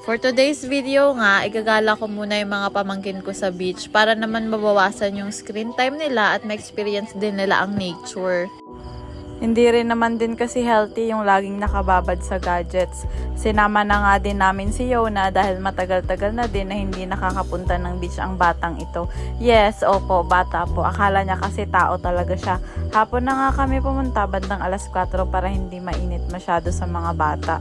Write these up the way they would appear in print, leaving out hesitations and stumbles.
For today's video nga, igagala ko muna yung mga pamangkin ko sa beach para naman mabawasan yung screen time nila at ma-experience din nila ang nature. Hindi rin naman din kasi healthy yung laging nakababad sa gadgets. Sinama na nga din namin si Yona dahil matagal-tagal na din na hindi nakakapunta ng beach ang batang ito. Yes, opo, bata po. Akala niya kasi tao talaga siya. Hapon na nga kami pumunta bandang alas 4 para hindi mainit masyado sa mga bata.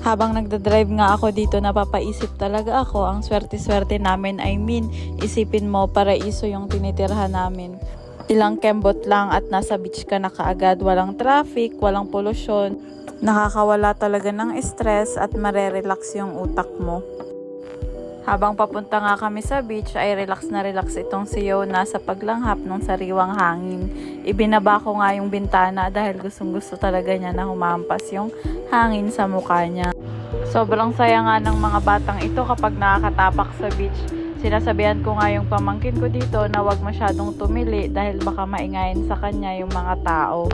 Habang nagdadrive nga ako dito, napapaisip talaga ako, ang swerte-swerte namin. I mean, isipin mo, paraiso yung tinitirhan namin. Ilang kembot lang at nasa beach ka na kaagad, walang traffic, walang polusyon. Nakakawala talaga ng stress at marerelax yung utak mo. Habang papunta nga kami sa beach ay relax na relax itong si Yona sa paglanghap ng sariwang hangin. Ibinaba ko nga yung bintana dahil gustong-gusto talaga niya na humampas yung hangin sa mukha niya. Sobrang saya nga ng mga batang ito kapag nakakatapak sa beach. Sinasabihan ko nga yung pamangkin ko dito na wag masyadong tumili dahil baka maingayin sa kanya yung mga tao.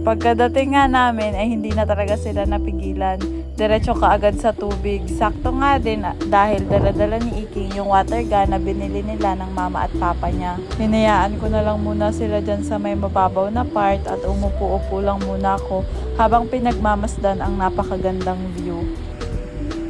Pagkadating nga namin ay hindi na talaga sila napigilan. Diretso kaagad sa tubig. Sakto nga din dahil dala-dala ni Iking yung water gun na binili nila ng mama at papa niya. Hinayaan ko na lang muna sila dyan sa may mababaw na part at umupo-upo lang muna ako habang pinagmamasdan ang napakagandang view.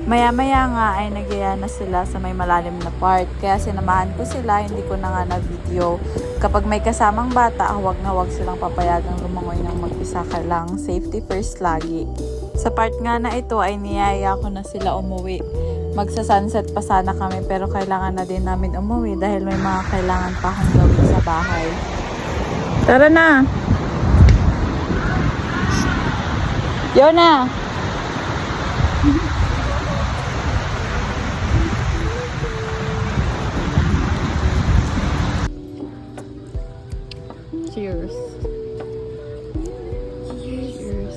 Maya-maya nga ay nagyaya na sila sa may malalim na part, kaya sinamahan ko sila, hindi ko na nga na-video. Kapag may kasamang bata, huwag na huwag silang papayagang lumangoy ng mag-isa ka lang. Safety first lagi. Sa part nga na ito ay niyaya ko na sila umuwi. Magsa-sunset pa sana kami pero kailangan na din namin umuwi dahil may mga kailangan pa akong gawin sa bahay. Tara na! Yona! Cheers. Cheers.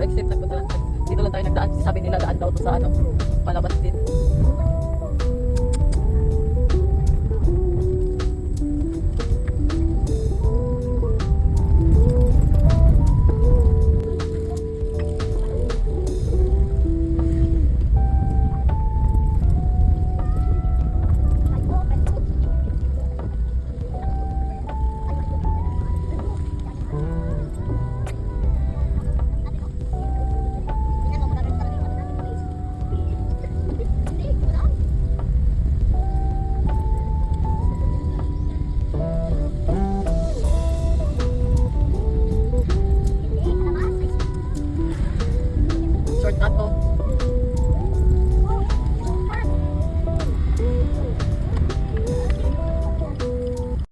Exit na punta lang. Dito lang tayo nagdaan. Sabi nila daan daw to sa palabas din.